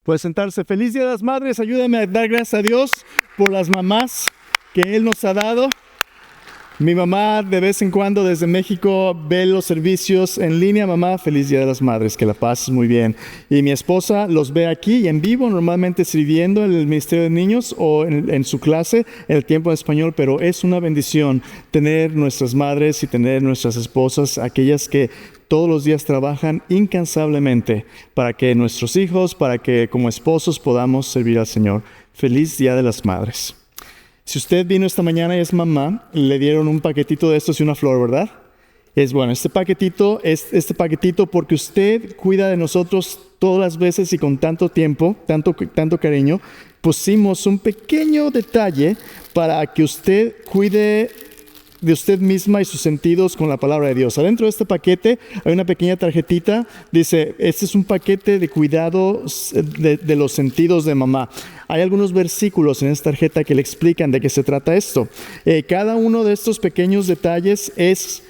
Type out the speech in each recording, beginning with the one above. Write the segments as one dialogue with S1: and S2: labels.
S1: Puede sentarse. Feliz Día de las Madres. Ayúdame a dar gracias a Dios por las mamás que Él nos ha dado. Mi mamá de vez en cuando desde México ve los servicios en línea. Mamá, feliz Día de las Madres, que la pases muy bien. Y mi esposa los ve aquí y en vivo, normalmente sirviendo en el Ministerio de Niños o en su clase, en el tiempo en español, pero es una bendición tener nuestras madres y tener nuestras esposas, aquellas que todos los días trabajan incansablemente para que nuestros hijos, para que como esposos podamos servir al Señor. Feliz Día de las Madres. Si usted vino esta mañana y es mamá, le dieron un paquetito de estos y una flor, ¿verdad? Es bueno, este paquetito porque usted cuida de nosotros todas las veces y con tanto tiempo, tanto cariño. Pusimos un pequeño detalle para que usted cuide de usted misma y sus sentidos con la palabra de Dios. Adentro de este paquete hay una pequeña tarjetita, dice, este es un paquete de cuidado de los sentidos de mamá. Hay algunos versículos en esta tarjeta que le explican de qué se trata esto. Cada uno de estos pequeños detalles es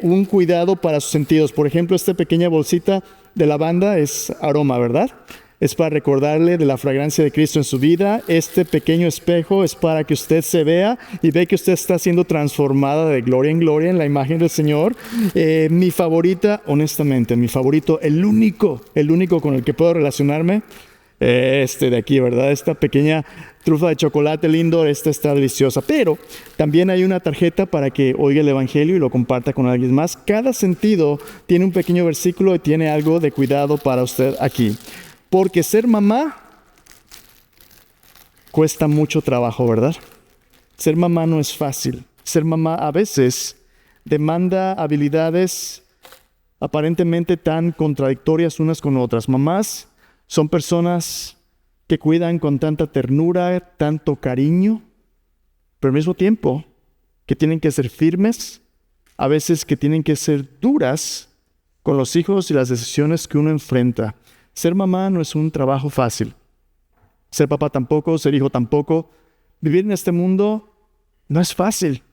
S1: un cuidado para sus sentidos. Por ejemplo, esta pequeña bolsita de lavanda es aroma, ¿verdad? Es para recordarle de la fragancia de Cristo en su vida. Este pequeño espejo es para que usted se vea y ve que usted está siendo transformada de gloria en gloria en la imagen del Señor. Mi favorita, honestamente, el único con el que puedo relacionarme, de aquí, ¿verdad? Esta pequeña trufa de chocolate lindo, esta está deliciosa. Pero también hay una tarjeta para que oiga el Evangelio y lo comparta con alguien más. Cada sentido tiene un pequeño versículo y tiene algo de cuidado para usted aquí. Porque ser mamá cuesta mucho trabajo, ¿verdad? Ser mamá no es fácil. Ser mamá a veces demanda habilidades aparentemente tan contradictorias unas con otras. Mamás son personas que cuidan con tanta ternura, tanto cariño, pero al mismo tiempo que tienen que ser firmes, a veces que tienen que ser duras con los hijos y las decisiones que uno enfrenta. Ser mamá no es un trabajo fácil. Ser papá tampoco, ser hijo tampoco. Vivir en este mundo no es fácil.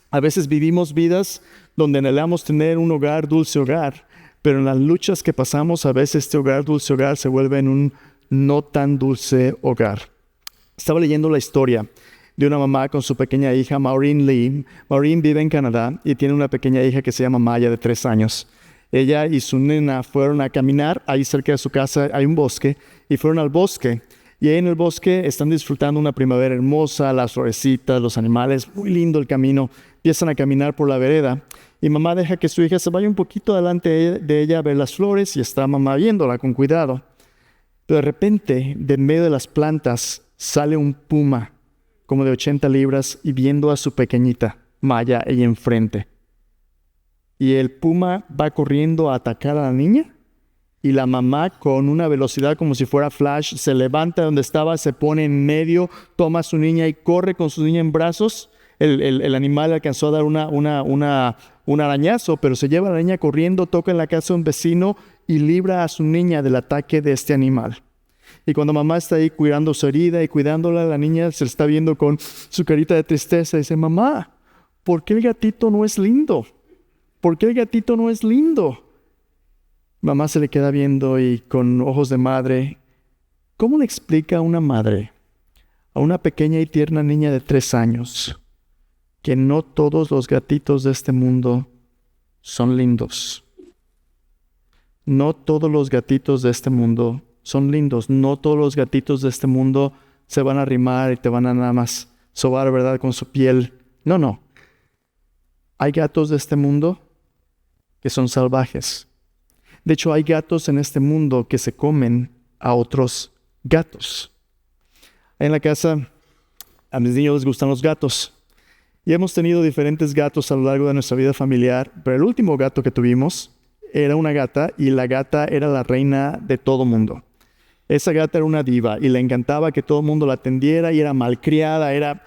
S1: A veces vivimos vidas donde anhelamos tener un hogar, dulce hogar, pero en las luchas que pasamos, a veces este hogar, dulce hogar, se vuelve en un no tan dulce hogar. Estaba leyendo la historia de una mamá con su pequeña hija, Maureen Lee. Maureen vive en Canadá y tiene una pequeña hija que se llama Maya, de 3 años. Ella y su nena fueron a caminar, ahí cerca de su casa hay un bosque, y fueron al bosque. Y ahí en el bosque están disfrutando una primavera hermosa, las florecitas, los animales, muy lindo el camino. Empiezan a caminar por la vereda y mamá deja que su hija se vaya un poquito adelante de ella a ver las flores y está mamá viéndola con cuidado. Pero de repente, de en medio de las plantas, sale un puma como de 80 libras y viendo a su pequeñita, Maya, ahí enfrente. Y el puma va corriendo a atacar a la niña y la mamá con una velocidad como si fuera flash se levanta de donde estaba, se pone en medio, toma a su niña y corre con su niña en brazos. El animal alcanzó a dar un arañazo, pero se lleva a la niña corriendo, toca en la casa de un vecino y libra a su niña del ataque de este animal. Y cuando mamá está ahí cuidando su herida y cuidándola, la niña se está viendo con su carita de tristeza y dice, mamá, ¿por qué el gatito no es lindo? ¿Por qué el gatito no es lindo? Mamá se le queda viendo y con ojos de madre, ¿cómo le explica a una madre, a una pequeña y tierna niña de 3 años, que no todos los gatitos de este mundo son lindos? No todos los gatitos de este mundo son lindos. No todos los gatitos de este mundo se van a arrimar y te van a nada más sobar, ¿verdad?, con su piel. No. Hay gatos de este mundo que son salvajes. De hecho, hay gatos en este mundo que se comen a otros gatos. En la casa, a mis niños les gustan los gatos. Y hemos tenido diferentes gatos a lo largo de nuestra vida familiar, pero el último gato que tuvimos era una gata y la gata era la reina de todo mundo. Esa gata era una diva y le encantaba que todo el mundo la atendiera y era malcriada, era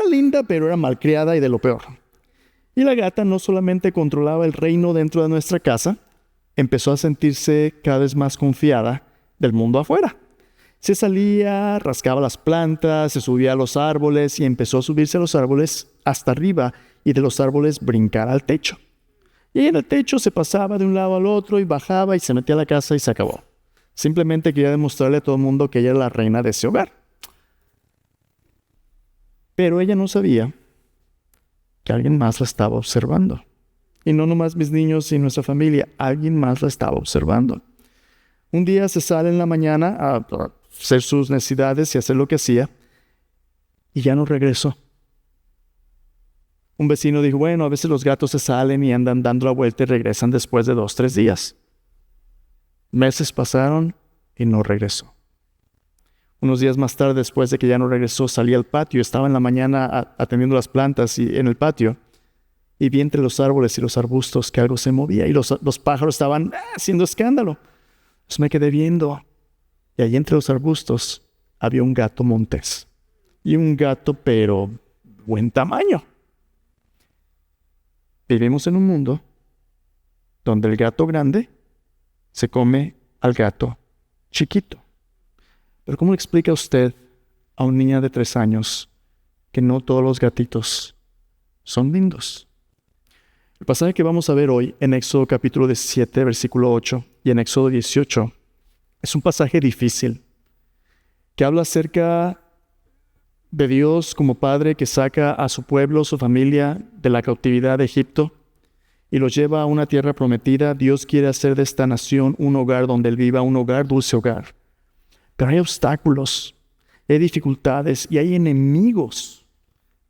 S1: linda, pero era malcriada y de lo peor. Y la gata no solamente controlaba el reino dentro de nuestra casa, empezó a sentirse cada vez más confiada del mundo afuera. Se salía, rascaba las plantas, se subía a los árboles y empezó a subirse a los árboles hasta arriba y de los árboles brincar al techo. Y en el techo se pasaba de un lado al otro y bajaba y se metía a la casa y se acabó. Simplemente quería demostrarle a todo el mundo que ella era la reina de ese hogar. Pero ella no sabía que alguien más la estaba observando. Y no nomás mis niños y nuestra familia, alguien más la estaba observando. Un día se sale en la mañana a hacer sus necesidades y hacer lo que hacía, y ya no regresó. Un vecino dijo, bueno, a veces los gatos se salen y andan dando la vuelta y regresan después de 2, 3 días. Meses pasaron y no regresó. Unos días más tarde, después de que ya no regresó, salí al patio. Estaba en la mañana atendiendo las plantas y en el patio, y vi entre los árboles y los arbustos que algo se movía y los pájaros estaban haciendo escándalo. Entonces me quedé viendo, y allí entre los arbustos había un gato montés. Y un gato, pero buen tamaño. Vivimos en un mundo donde el gato grande se come al gato chiquito. Pero ¿cómo le explica usted a una niña de 3 años que no todos los gatitos son lindos? El pasaje que vamos a ver hoy en Éxodo capítulo 17, versículo 8 y en Éxodo 18 es un pasaje difícil que habla acerca de Dios como Padre que saca a su pueblo, su familia de la cautividad de Egipto y los lleva a una tierra prometida. Dios quiere hacer de esta nación un hogar donde Él viva, un hogar, dulce hogar. Pero hay obstáculos, hay dificultades y hay enemigos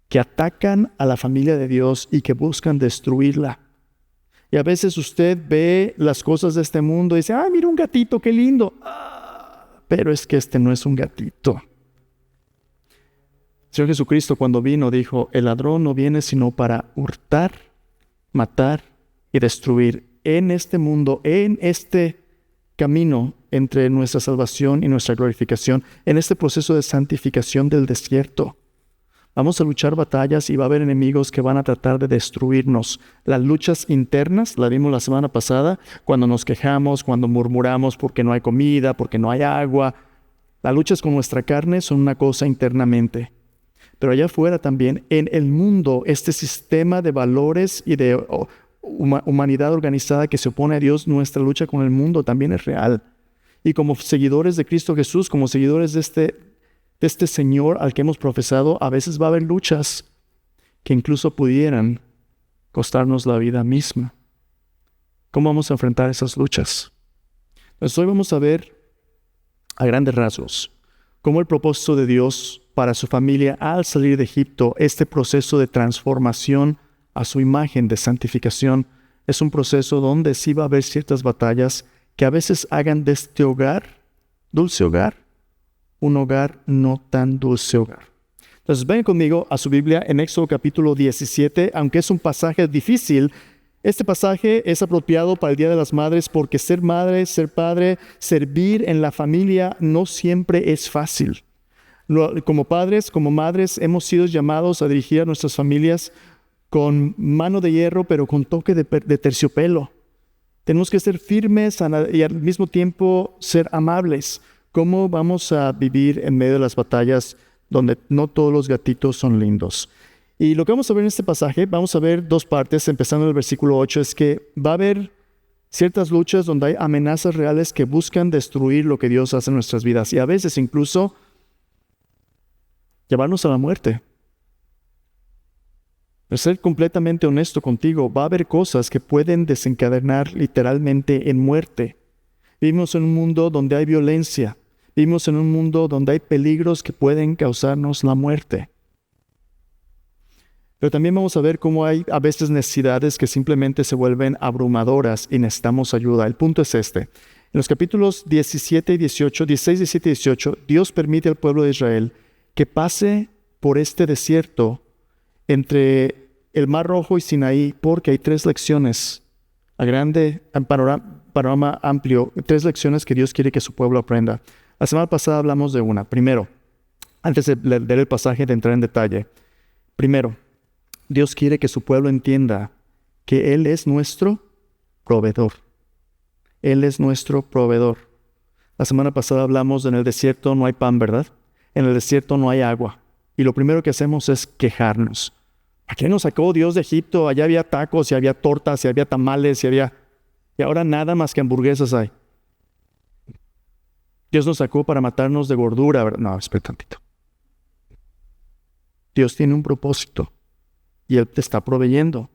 S1: que atacan a la familia de Dios y que buscan destruirla. Y a veces usted ve las cosas de este mundo y dice, ¡ay, mira un gatito, qué lindo! Pero es que este no es un gatito. El Señor Jesucristo cuando vino dijo, el ladrón no viene sino para hurtar, matar y destruir. En este mundo, en este camino entre nuestra salvación y nuestra glorificación, en este proceso de santificación del desierto, vamos a luchar batallas y va a haber enemigos que van a tratar de destruirnos. Las luchas internas, la vimos la semana pasada, cuando nos quejamos, cuando murmuramos porque no hay comida, porque no hay agua. Las luchas con nuestra carne son una cosa internamente. Pero allá afuera también, en el mundo, este sistema de valores y de humanidad organizada que se opone a Dios, nuestra lucha con el mundo también es real. Y como seguidores de Cristo Jesús, como seguidores de este Señor al que hemos profesado, a veces va a haber luchas que incluso pudieran costarnos la vida misma. ¿Cómo vamos a enfrentar esas luchas? Entonces hoy vamos a ver a grandes rasgos cómo el propósito de Dios para su familia al salir de Egipto, este proceso de transformación a su imagen de santificación, es un proceso donde sí va a haber ciertas batallas que a veces hagan de este hogar, dulce hogar, un hogar no tan dulce hogar. Entonces ven conmigo a su Biblia en Éxodo capítulo 17, aunque es un pasaje difícil. Este pasaje es apropiado para el Día de las Madres porque ser madre, ser padre, servir en la familia no siempre es fácil. Como padres, como madres, hemos sido llamados a dirigir a nuestras familias con mano de hierro, pero con toque de terciopelo. Tenemos que ser firmes y al mismo tiempo ser amables. ¿Cómo vamos a vivir en medio de las batallas donde no todos los gatitos son lindos? Y lo que vamos a ver en este pasaje, vamos a ver 2 partes, empezando en el versículo 8, es que va a haber ciertas luchas donde hay amenazas reales que buscan destruir lo que Dios hace en nuestras vidas y a veces incluso llevarnos a la muerte. Pero ser completamente honesto contigo, va a haber cosas que pueden desencadenar literalmente en muerte. Vivimos en un mundo donde hay violencia. Vivimos en un mundo donde hay peligros que pueden causarnos la muerte. Pero también vamos a ver cómo hay a veces necesidades que simplemente se vuelven abrumadoras y necesitamos ayuda. El punto es este. En los capítulos 17 y 18, 16, 17 y 18, Dios permite al pueblo de Israel que pase por este desierto entre el Mar Rojo y Sinaí, porque hay 3 lecciones, panorama amplio, 3 lecciones que Dios quiere que su pueblo aprenda. La semana pasada hablamos de una. Primero, antes de leer el pasaje, de entrar en detalle. Primero, Dios quiere que su pueblo entienda que Él es nuestro proveedor. Él es nuestro proveedor. La semana pasada hablamos de en el desierto no hay pan, ¿verdad? En el desierto no hay agua. Y lo primero que hacemos es quejarnos. ¿A qué nos sacó Dios de Egipto? Allá había tacos, y había tortas, y había tamales, y ahora nada más que hamburguesas hay. Dios nos sacó para matarnos de gordura, ¿verdad? No, espera tantito. Dios tiene un propósito y Él te está proveyendo.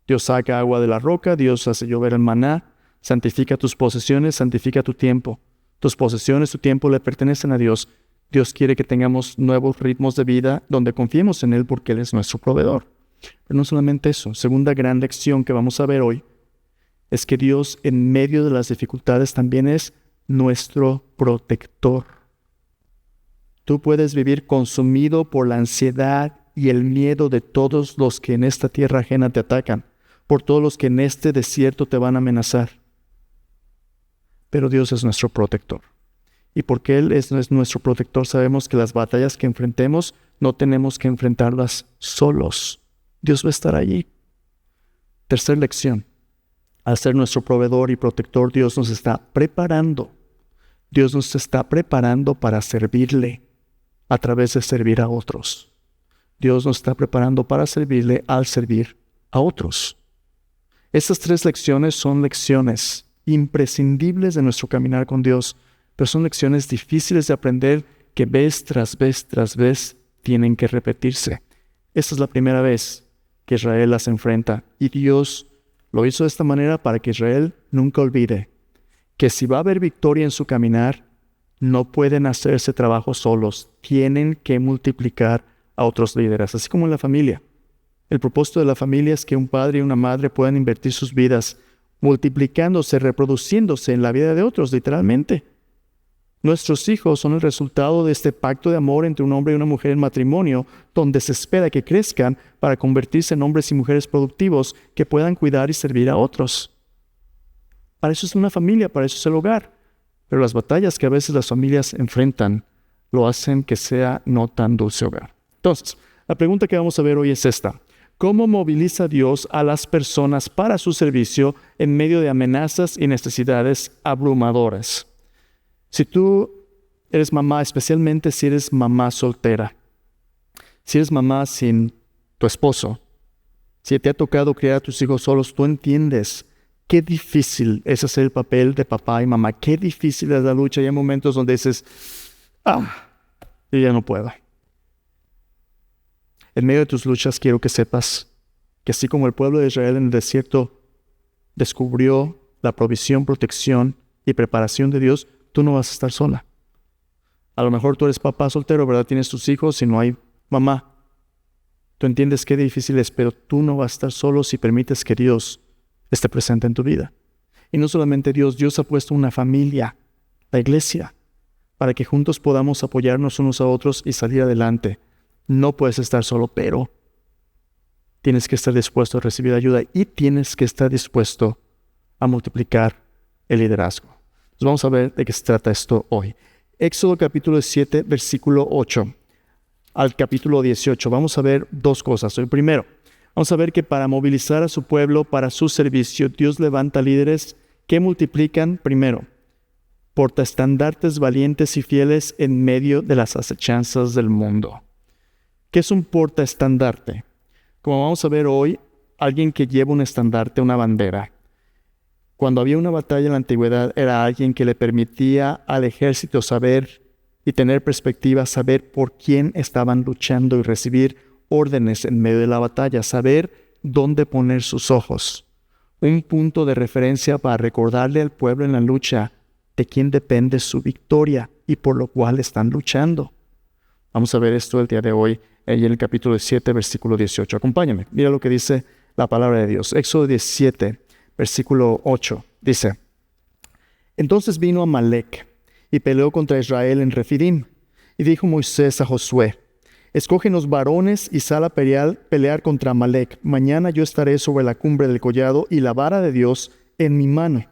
S1: Dios saca agua de la roca, Dios hace llover el maná, santifica tus posesiones, santifica tu tiempo. Tus posesiones, tu tiempo le pertenecen a Dios. Dios quiere que tengamos nuevos ritmos de vida donde confiemos en Él porque Él es nuestro proveedor. Pero no solamente eso. Segunda gran lección que vamos a ver hoy es que Dios en medio de las dificultades también es nuestro protector. Tú puedes vivir consumido por la ansiedad y el miedo de todos los que en esta tierra ajena te atacan, por todos los que en este desierto te van a amenazar. Pero Dios es nuestro protector. Y porque Él es nuestro protector, sabemos que las batallas que enfrentemos no tenemos que enfrentarlas solos. Dios va a estar allí. Tercera lección. Al ser nuestro proveedor y protector, Dios nos está preparando. Dios nos está preparando para servirle a través de servir a otros. Dios nos está preparando para servirle al servir a otros. Estas tres lecciones son lecciones imprescindibles de nuestro caminar con Dios, pero son lecciones difíciles de aprender que vez tras vez tras vez tienen que repetirse. Esta es la primera vez que Israel las enfrenta y Dios lo hizo de esta manera para que Israel nunca olvide que si va a haber victoria en su caminar, no pueden hacerse trabajo solos, tienen que multiplicar a otros líderes, así como en la familia. El propósito de la familia es que un padre y una madre puedan invertir sus vidas multiplicándose, reproduciéndose en la vida de otros, literalmente. Nuestros hijos son el resultado de este pacto de amor entre un hombre y una mujer en matrimonio, donde se espera que crezcan para convertirse en hombres y mujeres productivos que puedan cuidar y servir a otros. Para eso es una familia, para eso es el hogar. Pero las batallas que a veces las familias enfrentan lo hacen que sea no tan dulce hogar. Entonces, la pregunta que vamos a ver hoy es esta. ¿Cómo moviliza Dios a las personas para su servicio en medio de amenazas y necesidades abrumadoras? Si tú eres mamá, especialmente si eres mamá soltera, si eres mamá sin tu esposo, si te ha tocado criar a tus hijos solos, tú entiendes qué difícil es hacer el papel de papá y mamá, qué difícil es la lucha. Y hay momentos donde dices, yo ya no puedo. En medio de tus luchas quiero que sepas que así como el pueblo de Israel en el desierto descubrió la provisión, protección y preparación de Dios, tú no vas a estar sola. A lo mejor tú eres papá soltero, ¿verdad? Tienes tus hijos y no hay mamá. Tú entiendes qué difícil es, pero tú no vas a estar solo si permites que Dios esté presente en tu vida. Y no solamente Dios ha puesto una familia, la iglesia, para que juntos podamos apoyarnos unos a otros y salir adelante. No puedes estar solo, pero tienes que estar dispuesto a recibir ayuda y tienes que estar dispuesto a multiplicar el liderazgo. Entonces vamos a ver de qué se trata esto hoy. Éxodo capítulo 7, versículo 8 al capítulo 18. Vamos a ver dos cosas. Hoy primero, vamos a ver que para movilizar a su pueblo para su servicio, Dios levanta líderes que multiplican, primero, portaestandartes valientes y fieles en medio de las acechanzas del mundo. ¿Qué es un portaestandarte? Como vamos a ver hoy, alguien que lleva un estandarte, una bandera. Cuando había una batalla en la antigüedad, era alguien que le permitía al ejército saber y tener perspectiva, saber por quién estaban luchando y recibir órdenes en medio de la batalla, saber dónde poner sus ojos. Un punto de referencia para recordarle al pueblo en la lucha de quién depende su victoria y por lo cual están luchando. Vamos a ver esto el día de hoy en el capítulo 7, versículo 18. Acompáñame, mira lo que dice la palabra de Dios. Éxodo 17, versículo 8, dice: Entonces vino Amalec y peleó contra Israel en Refidim. Y dijo Moisés a Josué: Escógenos varones y sal a pelear contra Amalec. Mañana yo estaré sobre la cumbre del collado y la vara de Dios en mi mano.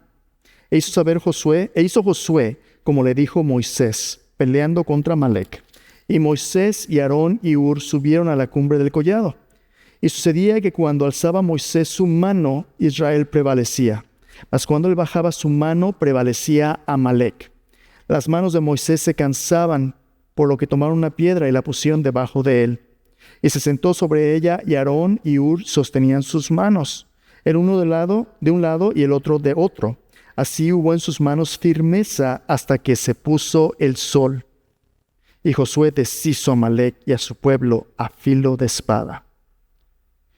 S1: E hizo Josué como le dijo Moisés, peleando contra Amalec. Y Moisés y Aarón y Hur subieron a la cumbre del collado. Y sucedía que cuando alzaba Moisés su mano, Israel prevalecía. Mas cuando él bajaba su mano, prevalecía Amalec. Las manos de Moisés se cansaban, por lo que tomaron una piedra y la pusieron debajo de él. Y se sentó sobre ella, y Aarón y Hur sostenían sus manos, el uno de un lado y el otro de otro. Así hubo en sus manos firmeza hasta que se puso el sol. Y Josué deshizo a Amalec y a su pueblo a filo de espada.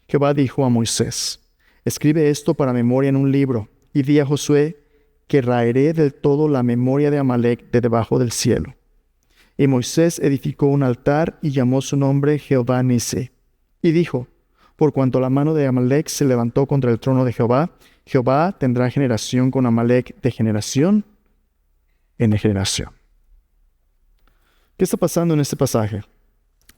S1: Jehová dijo a Moisés: escribe esto para memoria en un libro, y di a Josué que raeré del todo la memoria de Amalec de debajo del cielo. Y Moisés edificó un altar y llamó su nombre Jehová Nisi. Y dijo: por cuanto la mano de Amalec se levantó contra el trono de Jehová, Jehová tendrá generación con Amalec de generación en generación. ¿Qué está pasando en este pasaje?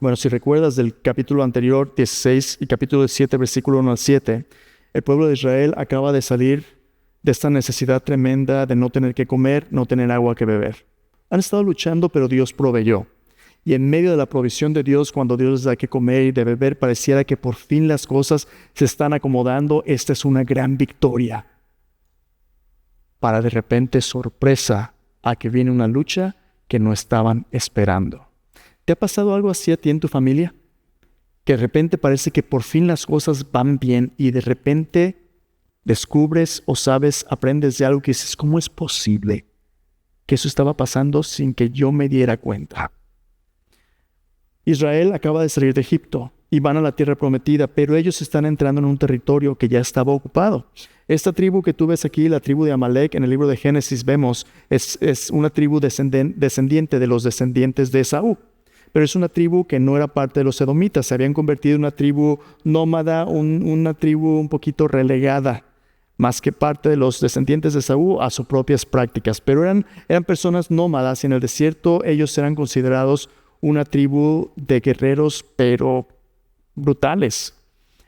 S1: Bueno, si recuerdas del capítulo anterior, 16, y capítulo 7, versículo 1 al 7, el pueblo de Israel acaba de salir de esta necesidad tremenda de no tener que comer, no tener agua que beber. Han estado luchando, pero Dios proveyó. Y en medio de la provisión de Dios, cuando Dios les da que comer y de beber, pareciera que por fin las cosas se están acomodando. Esta es una gran victoria. Para de repente, sorpresa, a que viene una lucha que no estaban esperando. ¿Te ha pasado algo así a ti en tu familia? Que de repente parece que por fin las cosas van bien y de repente descubres o sabes, aprendes de algo que dices: ¿cómo es posible que eso estaba pasando sin que yo me diera cuenta? Israel acaba de salir de Egipto y van a la tierra prometida, pero ellos están entrando en un territorio que ya estaba ocupado. Esta tribu que tú ves aquí, la tribu de Amalec, en el libro de Génesis vemos, es una tribu descendiente de los descendientes de Esaú. Pero es una tribu que no era parte de los edomitas, se habían convertido en una tribu nómada, una tribu un poquito relegada, más que parte de los descendientes de Esaú a sus propias prácticas. Pero eran personas nómadas y en el desierto ellos eran considerados una tribu de guerreros, pero brutales.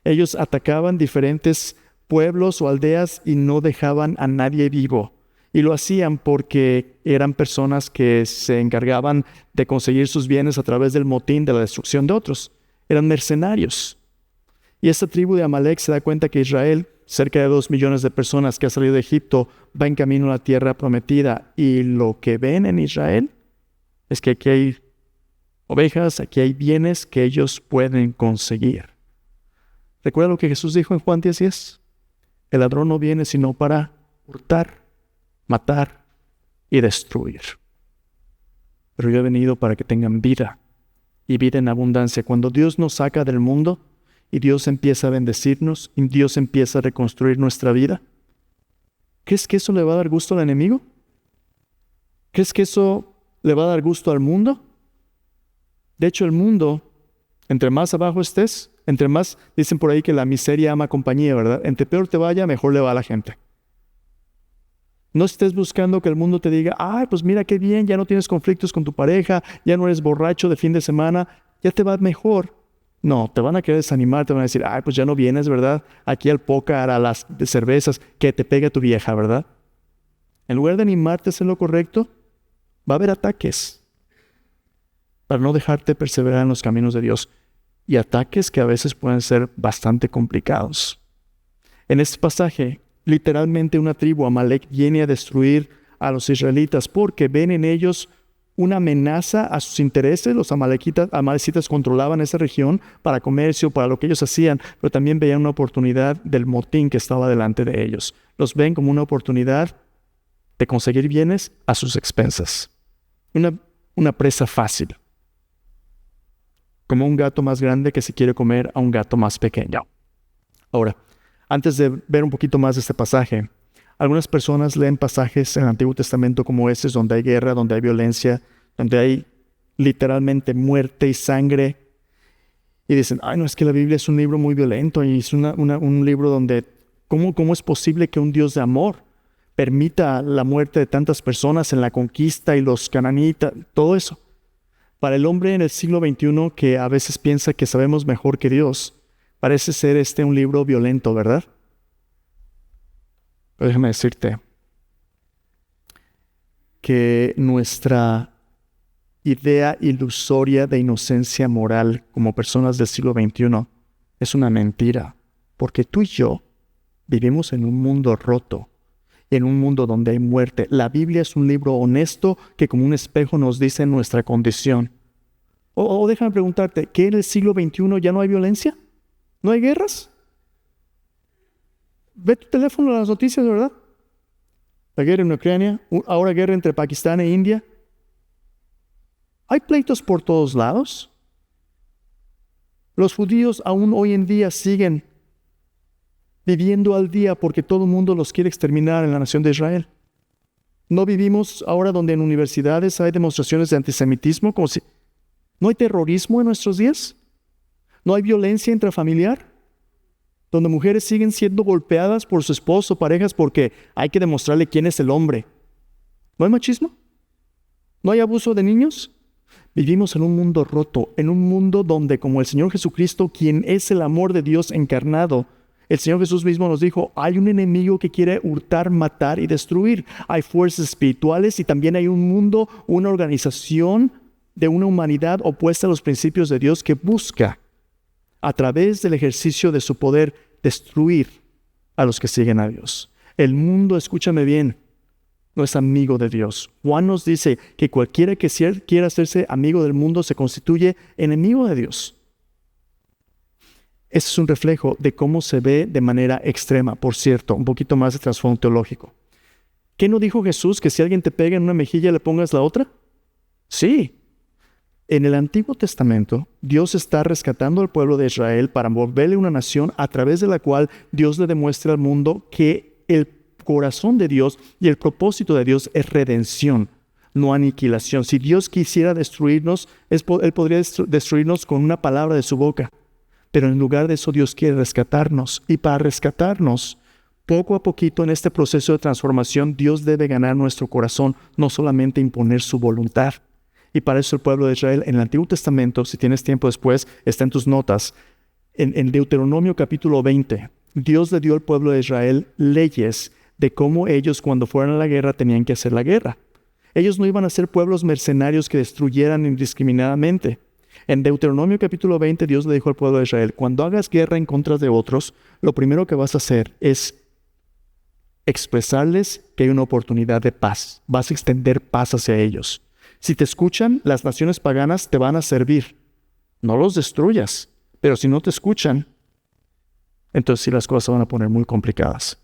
S1: Ellos atacaban diferentes pueblos o aldeas y no dejaban a nadie vivo. Y lo hacían porque eran personas que se encargaban de conseguir sus bienes a través del motín, de la destrucción de otros. Eran mercenarios. Y esta tribu de Amalec se da cuenta que Israel, cerca de 2 millones de personas que ha salido de Egipto, va en camino a la tierra prometida. Y lo que ven en Israel es que aquí hay ovejas, aquí hay bienes que ellos pueden conseguir. ¿Recuerda lo que Jesús dijo en Juan 10:10? El ladrón no viene sino para hurtar, matar y destruir. Pero yo he venido para que tengan vida y vida en abundancia. Cuando Dios nos saca del mundo y Dios empieza a bendecirnos y Dios empieza a reconstruir nuestra vida, ¿crees que eso le va a dar gusto al enemigo? ¿Crees que eso le va a dar gusto al mundo? De hecho, el mundo, entre más abajo estés, entre más, dicen por ahí que la miseria ama compañía, ¿verdad? Entre peor te vaya, mejor le va a la gente. No estés buscando que el mundo te diga: ay, pues mira qué bien, ya no tienes conflictos con tu pareja, ya no eres borracho de fin de semana, ya te va mejor. No, te van a querer desanimar, te van a decir: ay, pues ya no vienes, ¿verdad? Aquí al pócar, a las cervezas, que te pega tu vieja, ¿verdad? En lugar de animarte a hacer lo correcto, va a haber ataques para no dejarte perseverar en los caminos de Dios. Y ataques que a veces pueden ser bastante complicados. En este pasaje, literalmente una tribu, Amalec, viene a destruir a los israelitas porque ven en ellos una amenaza a sus intereses. Los amalecitas controlaban esa región para comercio, para lo que ellos hacían, pero también veían una oportunidad del motín que estaba delante de ellos. Los ven como una oportunidad de conseguir bienes a sus expensas. Una presa fácil. Como un gato más grande que se quiere comer a un gato más pequeño. Ahora, antes de ver un poquito más de este pasaje, algunas personas leen pasajes en el Antiguo Testamento como estos, donde hay guerra, donde hay violencia, donde hay literalmente muerte y sangre, y dicen: ay, no, es que la Biblia es un libro muy violento y es un libro donde, ¿cómo es posible que un Dios de amor permita la muerte de tantas personas en la conquista y los cananitas, todo eso? Para el hombre en el siglo XXI que a veces piensa que sabemos mejor que Dios, parece ser un libro violento, ¿verdad? Pero déjame decirte que nuestra idea ilusoria de inocencia moral como personas del siglo XXI es una mentira, porque tú y yo vivimos en un mundo roto, en un mundo donde hay muerte. La Biblia es un libro honesto que como un espejo nos dice nuestra condición. O déjame preguntarte, ¿qué en el siglo XXI ya no hay violencia? ¿No hay guerras? Ve tu teléfono a las noticias, ¿verdad? La guerra en Ucrania, ahora guerra entre Pakistán e India. Hay pleitos por todos lados. Los judíos aún hoy en día siguen viviendo al día porque todo el mundo los quiere exterminar en la nación de Israel. ¿No vivimos ahora donde en universidades hay demostraciones de antisemitismo? Como si ¿no hay terrorismo en nuestros días? ¿No hay violencia intrafamiliar? Donde mujeres siguen siendo golpeadas por su esposo o parejas porque hay que demostrarle quién es el hombre. ¿No hay machismo? ¿No hay abuso de niños? Vivimos en un mundo roto, en un mundo donde, como el Señor Jesucristo, quien es el amor de Dios encarnado, el Señor Jesús mismo nos dijo, hay un enemigo que quiere hurtar, matar y destruir. Hay fuerzas espirituales y también hay un mundo, una organización de una humanidad opuesta a los principios de Dios que busca, a través del ejercicio de su poder, destruir a los que siguen a Dios. El mundo, escúchame bien, no es amigo de Dios. Juan nos dice que cualquiera que quiera hacerse amigo del mundo se constituye enemigo de Dios. Ese es un reflejo de cómo se ve de manera extrema. Por cierto, un poquito más de trasfondo teológico. ¿Qué no dijo Jesús que si alguien te pega en una mejilla le pongas la otra? Sí. En el Antiguo Testamento, Dios está rescatando al pueblo de Israel para volverle una nación a través de la cual Dios le demuestra al mundo que el corazón de Dios y el propósito de Dios es redención, no aniquilación. Si Dios quisiera destruirnos, Él podría destruirnos con una palabra de su boca. Pero en lugar de eso, Dios quiere rescatarnos. Y para rescatarnos, poco a poquito en este proceso de transformación, Dios debe ganar nuestro corazón, no solamente imponer su voluntad. Y para eso el pueblo de Israel, en el Antiguo Testamento, si tienes tiempo después, está en tus notas, en Deuteronomio capítulo 20, Dios le dio al pueblo de Israel leyes de cómo ellos cuando fueran a la guerra tenían que hacer la guerra. Ellos no iban a ser pueblos mercenarios que destruyeran indiscriminadamente. En Deuteronomio capítulo 20, Dios le dijo al pueblo de Israel, cuando hagas guerra en contra de otros, lo primero que vas a hacer es expresarles que hay una oportunidad de paz. Vas a extender paz hacia ellos. Si te escuchan, las naciones paganas te van a servir. No los destruyas, pero si no te escuchan, entonces sí las cosas se van a poner muy complicadas.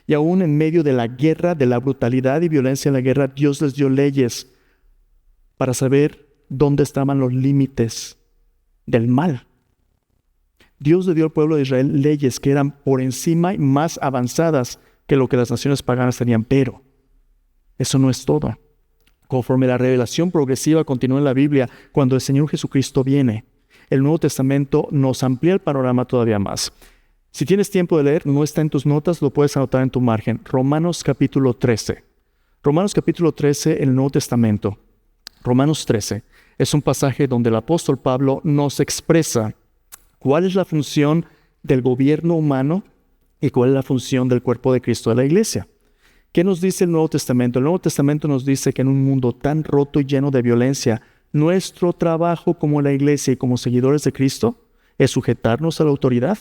S1: Y aún en medio de la guerra, de la brutalidad y violencia en la guerra, Dios les dio leyes para saber dónde estaban los límites del mal. Dios le dio al pueblo de Israel leyes que eran por encima y más avanzadas que lo que las naciones paganas tenían, pero eso no es todo. Conforme la revelación progresiva continúa en la Biblia, cuando el Señor Jesucristo viene, el Nuevo Testamento nos amplía el panorama todavía más. Si tienes tiempo de leer, no está en tus notas, lo puedes anotar en tu margen. Romanos capítulo 13. Romanos capítulo 13, el Nuevo Testamento. Romanos 13 es un pasaje donde el apóstol Pablo nos expresa cuál es la función del gobierno humano y cuál es la función del cuerpo de Cristo de la iglesia. ¿Qué nos dice el Nuevo Testamento? El Nuevo Testamento nos dice que en un mundo tan roto y lleno de violencia, nuestro trabajo como la iglesia y como seguidores de Cristo es sujetarnos a la autoridad.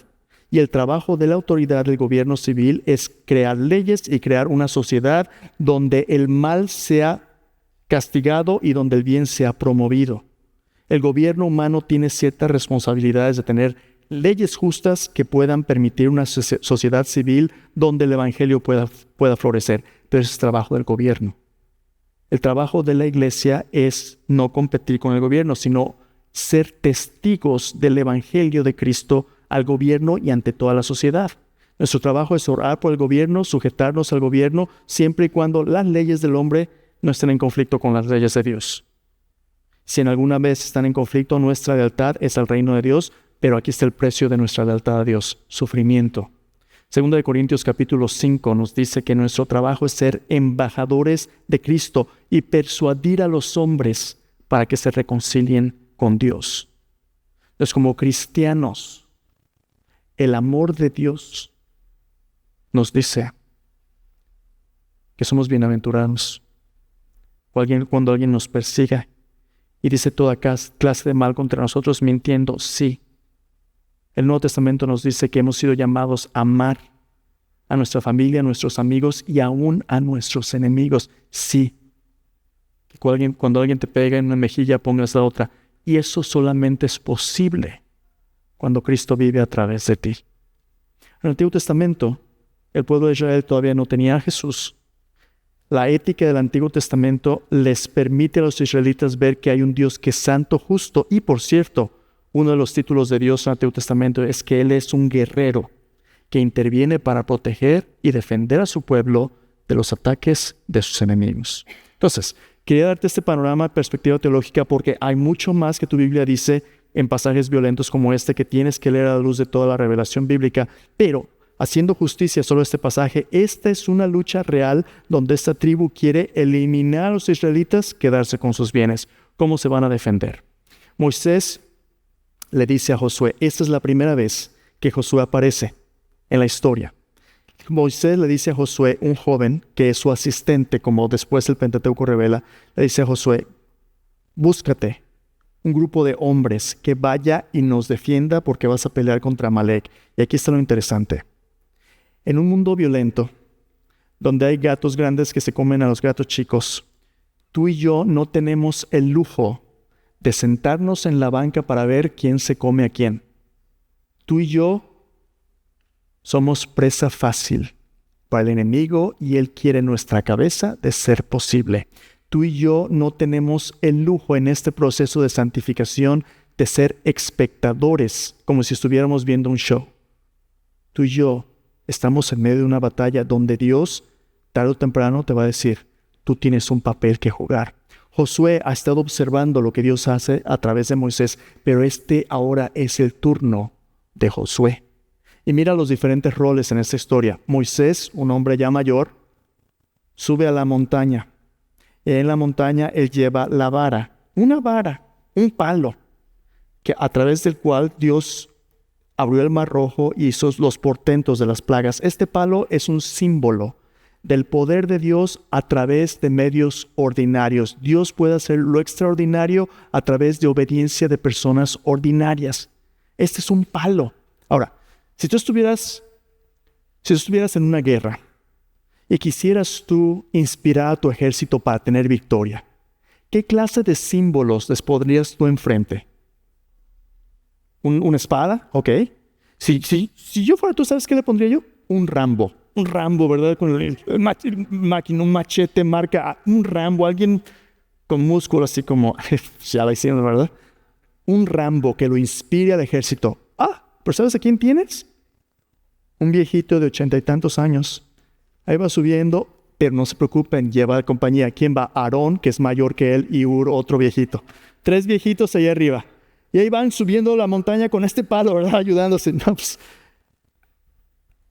S1: Y el trabajo de la autoridad del gobierno civil es crear leyes y crear una sociedad donde el mal sea castigado y donde el bien sea promovido. El gobierno humano tiene ciertas responsabilidades de tener leyes justas que puedan permitir una sociedad civil donde el evangelio pueda florecer. Pero ese es trabajo del gobierno. El trabajo de la iglesia es no competir con el gobierno, sino ser testigos del evangelio de Cristo al gobierno y ante toda la sociedad. Nuestro trabajo es orar por el gobierno, sujetarnos al gobierno, siempre y cuando las leyes del hombre no estén en conflicto con las leyes de Dios. Si en alguna vez están en conflicto, nuestra lealtad es al reino de Dios, pero aquí está el precio de nuestra lealtad a Dios, sufrimiento. Segunda de Corintios capítulo 5 nos dice que nuestro trabajo es ser embajadores de Cristo y persuadir a los hombres para que se reconcilien con Dios. Entonces, como cristianos, el amor de Dios nos dice que somos bienaventurados cuando alguien nos persiga y dice toda clase de mal contra nosotros mintiendo, sí. El Nuevo Testamento nos dice que hemos sido llamados a amar a nuestra familia, a nuestros amigos y aún a nuestros enemigos, sí. Que cuando alguien te pega en una mejilla, pongas la otra. Y eso solamente es posible cuando Cristo vive a través de ti. En el Antiguo Testamento, el pueblo de Israel todavía no tenía a Jesús. La ética del Antiguo Testamento les permite a los israelitas ver que hay un Dios que es santo, justo, y por cierto, uno de los títulos de Dios en el Antiguo Testamento es que Él es un guerrero que interviene para proteger y defender a su pueblo de los ataques de sus enemigos. Entonces, quería darte este panorama de perspectiva teológica porque hay mucho más que tu Biblia dice en pasajes violentos como este que tienes que leer a la luz de toda la revelación bíblica, pero haciendo justicia solo a este pasaje, esta es una lucha real donde esta tribu quiere eliminar a los israelitas, quedarse con sus bienes. ¿Cómo se van a defender? Moisés le dice a Josué, esta es la primera vez que Josué aparece en la historia. Moisés le dice a Josué, un joven que es su asistente, como después el Pentateuco revela, le dice a Josué, búscate un grupo de hombres que vaya y nos defienda porque vas a pelear contra Amalek. Y aquí está lo interesante. En un mundo violento, donde hay gatos grandes que se comen a los gatos chicos, tú y yo no tenemos el lujo de sentarnos en la banca para ver quién se come a quién. Tú y yo somos presa fácil para el enemigo y él quiere nuestra cabeza de ser posible. Tú y yo no tenemos el lujo en este proceso de santificación de ser espectadores, como si estuviéramos viendo un show. Tú y yo estamos en medio de una batalla donde Dios, tarde o temprano, te va a decir, tú tienes un papel que jugar. Josué ha estado observando lo que Dios hace a través de Moisés, pero este ahora es el turno de Josué. Y mira los diferentes roles en esta historia. Moisés, un hombre ya mayor, sube a la montaña. Y en la montaña él lleva la vara, un palo, que a través del cual Dios abrió el Mar Rojo y hizo los portentos de las plagas. Este palo es un símbolo del poder de Dios a través de medios ordinarios. Dios puede hacer lo extraordinario a través de obediencia de personas ordinarias. Este es un palo. Ahora, si tú estuvieras en una guerra y quisieras tú inspirar a tu ejército para tener victoria, ¿qué clase de símbolos les pondrías tú enfrente? ¿Una espada? Ok. Si yo fuera tú, ¿sabes qué le pondría yo? Un Rambo, ¿verdad? Con un machete marca, un Rambo, alguien con músculo así como, ya la hicieron, ¿verdad? Un Rambo que lo inspire al ejército. ¿Pero sabes a quién tienes? Un viejito de 80 y tantos años. Ahí va subiendo, pero no se preocupen, lleva la compañía. ¿Quién va? Aarón, que es mayor que él, y Hur, otro viejito. 3 viejitos ahí arriba. Y ahí van subiendo la montaña con este palo, ¿verdad? Ayudándose. No, pues,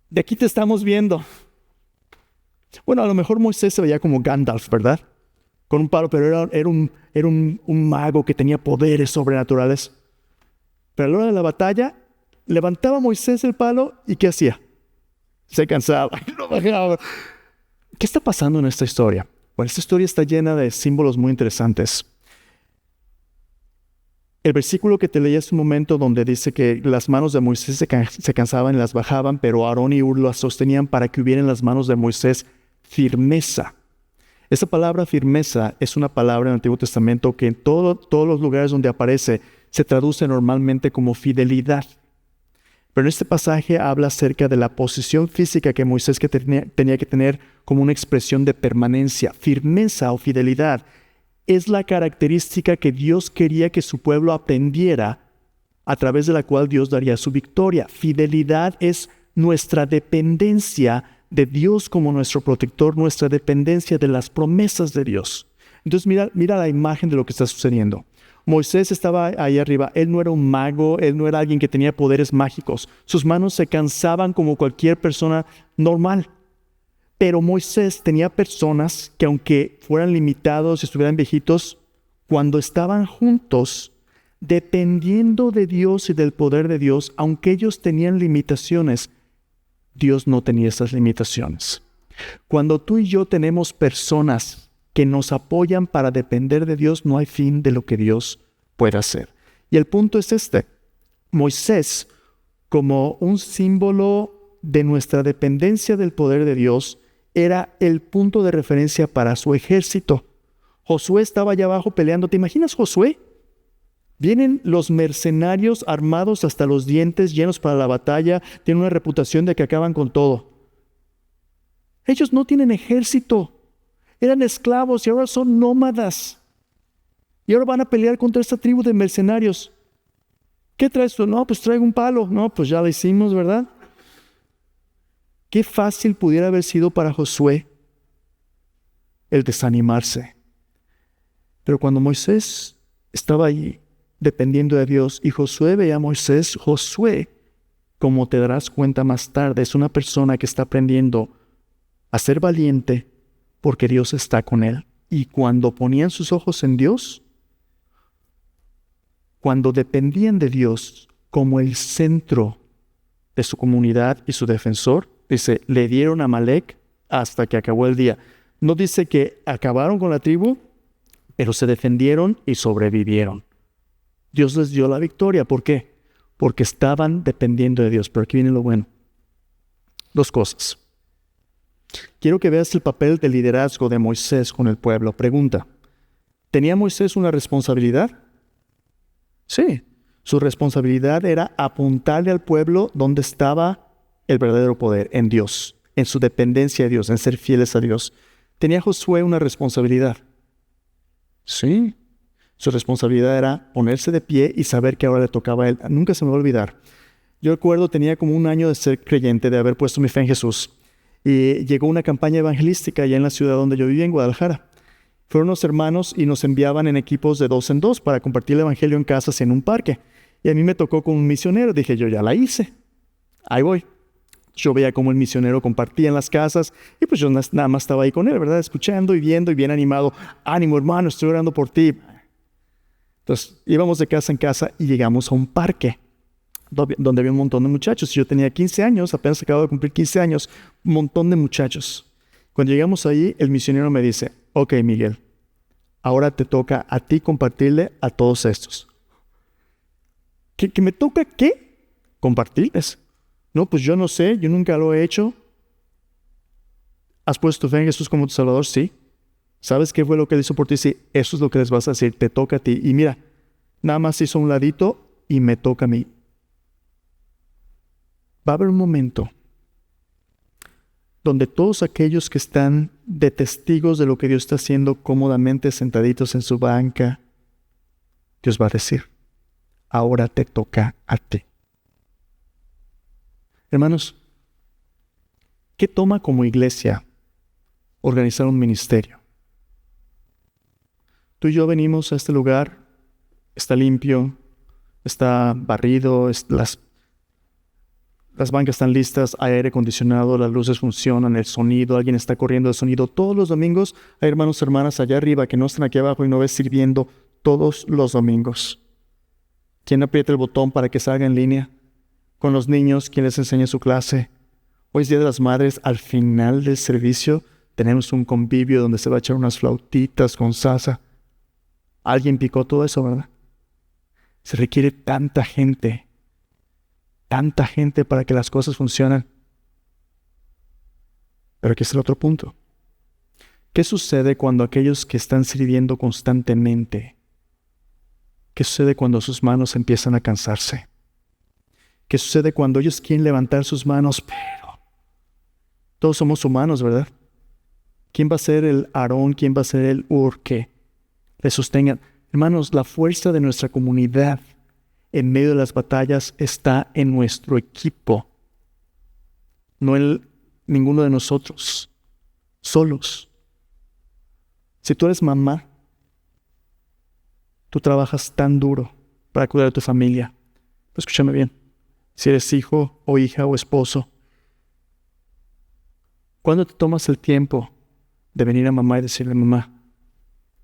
S1: de aquí te estamos viendo. Bueno, a lo mejor Moisés se veía como Gandalf, ¿verdad? Con un palo, pero era un mago que tenía poderes sobrenaturales. Pero a la hora de la batalla, levantaba Moisés el palo y ¿qué hacía? Se cansaba y lo bajaba. ¿Qué está pasando en esta historia? Bueno, esta historia está llena de símbolos muy interesantes. El versículo que te leí hace un momento donde dice que las manos de Moisés se cansaban y las bajaban, pero Aarón y Hur las sostenían para que hubiera en las manos de Moisés firmeza. Esa palabra firmeza es una palabra en el Antiguo Testamento que en todos los lugares donde aparece se traduce normalmente como fidelidad. Pero en este pasaje habla acerca de la posición física que Moisés tenía que tener como una expresión de permanencia. Firmeza o fidelidad es la característica que Dios quería que su pueblo aprendiera, a través de la cual Dios daría su victoria. Fidelidad es nuestra dependencia de Dios como nuestro protector, nuestra dependencia de las promesas de Dios. Entonces mira la imagen de lo que está sucediendo. Moisés estaba ahí arriba, él no era un mago, él no era alguien que tenía poderes mágicos. Sus manos se cansaban como cualquier persona normal. Pero Moisés tenía personas que aunque fueran limitados y estuvieran viejitos, cuando estaban juntos, dependiendo de Dios y del poder de Dios, aunque ellos tenían limitaciones, Dios no tenía esas limitaciones. Cuando tú y yo tenemos personas que nos apoyan para depender de Dios, no hay fin de lo que Dios pueda hacer. Y el punto es este. Moisés, como un símbolo de nuestra dependencia del poder de Dios, era el punto de referencia para su ejército. Josué estaba allá abajo peleando. ¿Te imaginas Josué? Vienen los mercenarios armados hasta los dientes, llenos para la batalla, tienen una reputación de que acaban con todo. Ellos no tienen ejército. Eran esclavos y ahora son nómadas. Y ahora van a pelear contra esta tribu de mercenarios. ¿Qué traes tú? No, pues traigo un palo. No, pues ya lo hicimos, ¿verdad? Qué fácil pudiera haber sido para Josué el desanimarse. Pero cuando Moisés estaba ahí dependiendo de Dios y Josué veía a Moisés, Josué, como te darás cuenta más tarde, es una persona que está aprendiendo a ser valiente porque Dios está con él. Y cuando ponían sus ojos en Dios, cuando dependían de Dios como el centro de su comunidad y su defensor, dice, le dieron a Amalec hasta que acabó el día. No dice que acabaron con la tribu, pero se defendieron y sobrevivieron. Dios les dio la victoria. ¿Por qué? Porque estaban dependiendo de Dios. Pero aquí viene lo bueno. Dos cosas. Quiero que veas el papel de liderazgo de Moisés con el pueblo. Pregunta, ¿tenía Moisés una responsabilidad? Sí. Su responsabilidad era apuntarle al pueblo donde estaba el verdadero poder, en Dios, en su dependencia de Dios, en ser fieles a Dios. ¿Tenía Josué una responsabilidad? Sí. Su responsabilidad era ponerse de pie y saber que ahora le tocaba a él. Nunca se me va a olvidar. Yo recuerdo, tenía como un año de ser creyente, de haber puesto mi fe en Jesús. Y llegó una campaña evangelística allá en la ciudad donde yo vivía, en Guadalajara. Fueron unos hermanos y nos enviaban en equipos de 2 en 2 para compartir el evangelio en casas en un parque. Y a mí me tocó con un misionero. Dije, yo ya la hice. Ahí voy. Yo veía cómo el misionero compartía en las casas y pues yo nada más estaba ahí con él, ¿verdad? Escuchando y viendo y bien animado. Ánimo, hermano, estoy orando por ti. Entonces íbamos de casa en casa y llegamos a un parque donde había un montón de muchachos. Yo tenía 15 años, apenas acabo de cumplir 15 años, un montón de muchachos. Cuando llegamos ahí, el misionero me dice, ok, Miguel, ahora te toca a ti compartirle a todos estos. ¿Que me toca qué? Compartirles. No, pues yo no sé, yo nunca lo he hecho. ¿Has puesto tu fe en Jesús como tu Salvador? Sí. ¿Sabes qué fue lo que él hizo por ti? Sí, eso es lo que les vas a decir, te toca a ti. Y mira, nada más hizo un ladito y me toca a mí. Va a haber un momento donde todos aquellos que están de testigos de lo que Dios está haciendo cómodamente sentaditos en su banca, Dios va a decir, ahora te toca a ti. Hermanos, ¿qué toma como iglesia organizar un ministerio? Tú y yo venimos a este lugar, está limpio, está barrido, las bancas están listas, hay aire acondicionado, las luces funcionan, el sonido, alguien está corriendo el sonido. Todos los domingos hay hermanos y hermanas allá arriba que no están aquí abajo y no ves sirviendo todos los domingos. ¿Quién aprieta el botón para que salga en línea? Con los niños, ¿quién les enseña su clase? Hoy es Día de las Madres, al final del servicio tenemos un convivio donde se va a echar unas flautitas con salsa. Alguien picó todo eso, ¿verdad? Se requiere tanta gente para que las cosas funcionen. Pero aquí es el otro punto. ¿Qué sucede cuando aquellos que están sirviendo constantemente, qué sucede cuando sus manos empiezan a cansarse? ¿Qué sucede cuando ellos quieren levantar sus manos, pero todos somos humanos, ¿verdad? ¿Quién va a ser el Aarón? ¿Quién va a ser el Ur que le sostengan? Hermanos, la fuerza de nuestra comunidad en medio de las batallas está en nuestro equipo, no en ninguno de nosotros, solos. Si tú eres mamá, tú trabajas tan duro para cuidar de tu familia. Pero escúchame bien, si eres hijo o hija o esposo, ¿cuándo te tomas el tiempo de venir a mamá y decirle, mamá,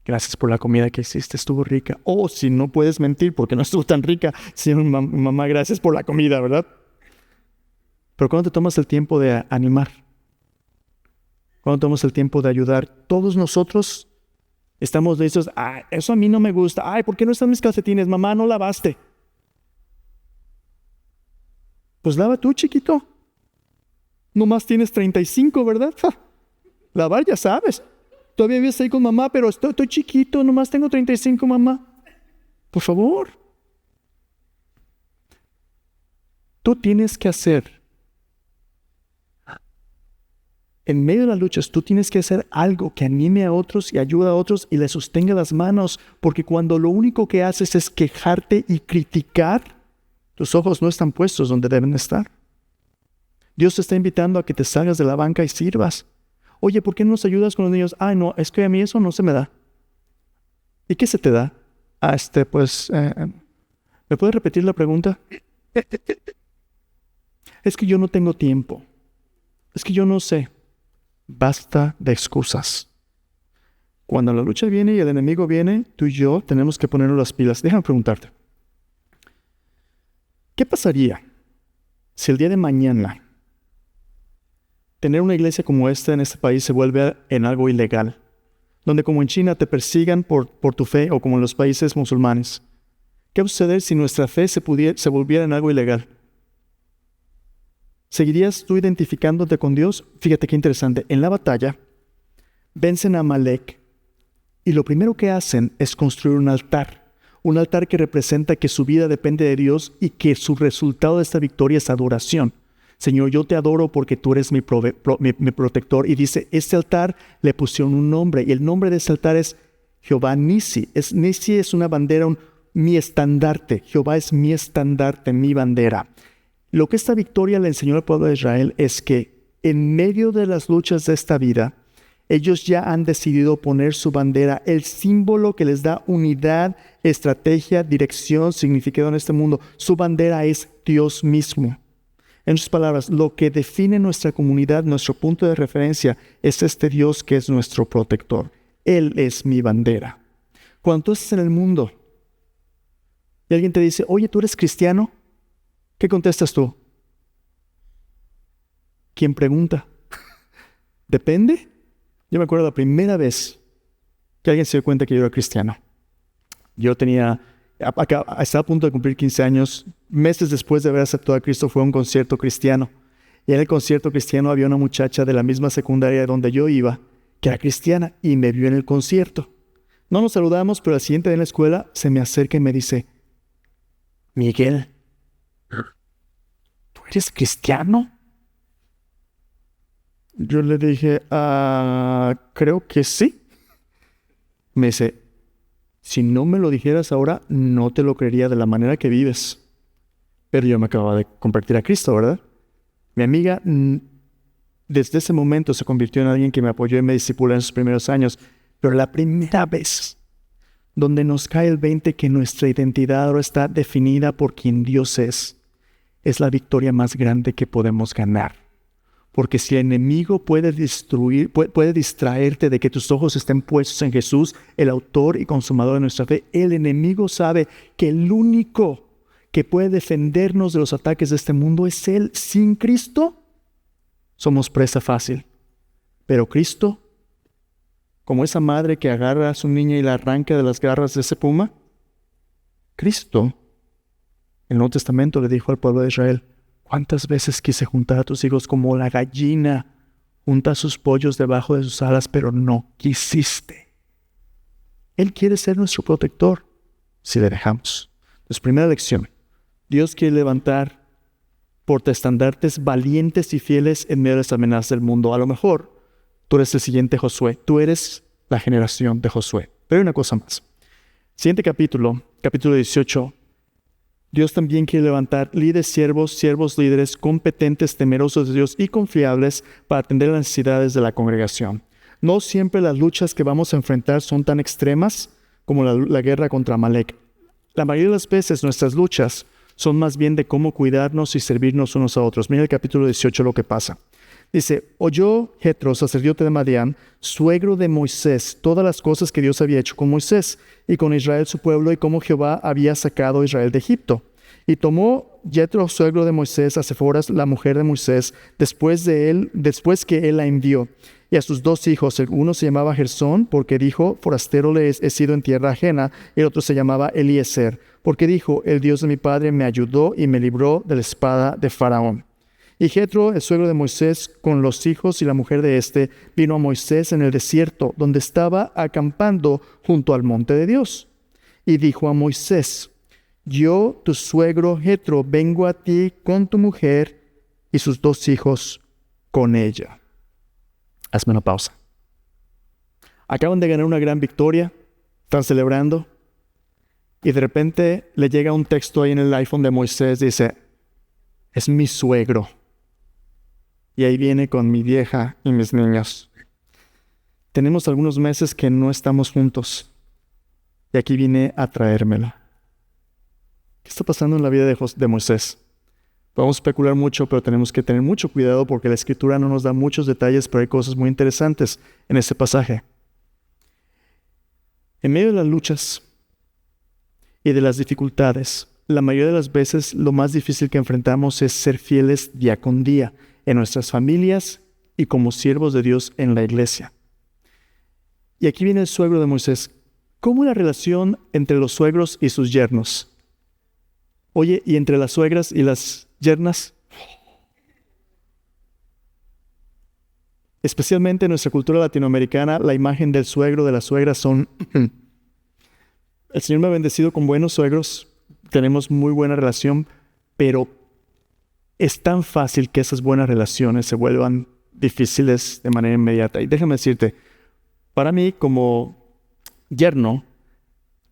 S1: gracias por la comida que hiciste, estuvo rica? O si no puedes mentir porque no estuvo tan rica, señor, mamá, gracias por la comida, ¿verdad? Pero ¿cuándo te tomas el tiempo de animar? ¿Cuándo tomas el tiempo de ayudar? Todos nosotros estamos listos. Eso a mí no me gusta. ¿Por qué no están mis calcetines? Mamá, no lavaste. Pues lava tú, chiquito. Nomás tienes 35, ¿verdad? Lavar ya sabes. Todavía vives ahí con mamá, pero estoy chiquito, nomás tengo 35, mamá. Por favor. Tú tienes que hacer en medio de las luchas, tú tienes que hacer algo que anime a otros y ayude a otros y les sostenga las manos, porque cuando lo único que haces es quejarte y criticar, tus ojos no están puestos donde deben estar. Dios te está invitando a que te salgas de la banca y sirvas. Oye, ¿por qué no nos ayudas con los niños? Ay, no, es que a mí eso no se me da. ¿Y qué se te da? ¿Me puedes repetir la pregunta? Es que yo no tengo tiempo. Es que yo no sé. Basta de excusas. Cuando la lucha viene y el enemigo viene, tú y yo tenemos que ponernos las pilas. Déjame preguntarte. ¿Qué pasaría si el día de mañana tener una iglesia como esta en este país se vuelve en algo ilegal? Donde como en China te persigan por tu fe o como en los países musulmanes. ¿Qué va a suceder si nuestra fe se volviera en algo ilegal? ¿Seguirías tú identificándote con Dios? Fíjate qué interesante. En la batalla, vencen a Amalek y lo primero que hacen es construir un altar. Un altar que representa que su vida depende de Dios y que su resultado de esta victoria es adoración. Señor, yo te adoro porque tú eres mi protector. Y dice, este altar le pusieron un nombre y el nombre de ese altar es Jehová Nisi. Nisi es una bandera, mi estandarte. Jehová es mi estandarte, mi bandera. Lo que esta victoria le enseñó al pueblo de Israel es que en medio de las luchas de esta vida, ellos ya han decidido poner su bandera, el símbolo que les da unidad, estrategia, dirección, significado en este mundo. Su bandera es Dios mismo. En otras palabras, lo que define nuestra comunidad, nuestro punto de referencia, es este Dios que es nuestro protector. Él es mi bandera. Cuando tú estás en el mundo y alguien te dice, oye, ¿tú eres cristiano? ¿Qué contestas tú? ¿Quién pregunta? ¿Depende? Yo me acuerdo la primera vez que alguien se dio cuenta que yo era cristiano. Yo estaba a punto de cumplir 15 años. Meses después de haber aceptado a Cristo fue a un concierto cristiano. Y en el concierto cristiano había una muchacha de la misma secundaria donde yo iba, que era cristiana, y me vio en el concierto. No nos saludamos, pero al siguiente día en la escuela se me acerca y me dice, Miguel, ¿tú eres cristiano? Yo le dije, creo que sí. Me dice, si no me lo dijeras ahora, no te lo creería de la manera que vives. Pero yo me acababa de convertir a Cristo, ¿verdad? Mi amiga, desde ese momento se convirtió en alguien que me apoyó y me discipuló en sus primeros años. Pero la primera vez donde nos cae el 20 que nuestra identidad ahora está definida por quien Dios es la victoria más grande que podemos ganar. Porque si el enemigo puede distraerte de que tus ojos estén puestos en Jesús, el autor y consumador de nuestra fe, el enemigo sabe que el único que puede defendernos de los ataques de este mundo es Él. Sin Cristo, somos presa fácil. Pero Cristo, como esa madre que agarra a su niña y la arranca de las garras de ese puma, Cristo, en el Nuevo Testamento le dijo al pueblo de Israel, ¿cuántas veces quise juntar a tus hijos como la gallina junta sus pollos debajo de sus alas, pero no quisiste? Él quiere ser nuestro protector si le dejamos. Entonces, primera lección. Dios quiere levantar portaestandartes valientes y fieles en medio de las amenazas del mundo. A lo mejor tú eres el siguiente Josué. Tú eres la generación de Josué. Pero hay una cosa más. Siguiente capítulo 18. Dios también quiere levantar líderes, siervos líderes, competentes, temerosos de Dios y confiables para atender las necesidades de la congregación. No siempre las luchas que vamos a enfrentar son tan extremas como la guerra contra Amalek. La mayoría de las veces nuestras luchas son más bien de cómo cuidarnos y servirnos unos a otros. Mira el capítulo 18 lo que pasa. Dice, oyó Jetro, sacerdote de Madián, suegro de Moisés, todas las cosas que Dios había hecho con Moisés y con Israel su pueblo y cómo Jehová había sacado a Israel de Egipto. Y tomó Jetro, suegro de Moisés, a Seforas, la mujer de Moisés, después que él la envió, y a sus 2 hijos. El uno se llamaba Gersón, porque dijo, forastero he sido en tierra ajena, y el otro se llamaba Eliezer, porque dijo, el Dios de mi padre me ayudó y me libró de la espada de Faraón. Y Jetro, el suegro de Moisés, con los hijos y la mujer de éste, vino a Moisés en el desierto, donde estaba acampando junto al monte de Dios. Y dijo a Moisés, yo, tu suegro Jetro, vengo a ti con tu mujer y sus 2 hijos con ella. Hazme una pausa. Acaban de ganar una gran victoria, están celebrando, y de repente le llega un texto ahí en el iPhone de Moisés, dice, es mi suegro. Y ahí viene con mi vieja y mis niños. Tenemos algunos meses que no estamos juntos, y aquí vine a traérmela. ¿Qué está pasando en la vida de Moisés? Podemos especular mucho, pero tenemos que tener mucho cuidado porque la Escritura no nos da muchos detalles, pero hay cosas muy interesantes en este pasaje. En medio de las luchas y de las dificultades, la mayoría de las veces lo más difícil que enfrentamos es ser fieles día con día en nuestras familias y como siervos de Dios en la iglesia. Y aquí viene el suegro de Moisés. ¿Cómo es la relación entre los suegros y sus yernos? Oye, ¿y entre las suegras y las yernas? Especialmente en nuestra cultura latinoamericana, la imagen del suegro, de la suegra son... El Señor me ha bendecido con buenos suegros, tenemos muy buena relación, pero es tan fácil que esas buenas relaciones se vuelvan difíciles de manera inmediata. Y déjame decirte, para mí como yerno,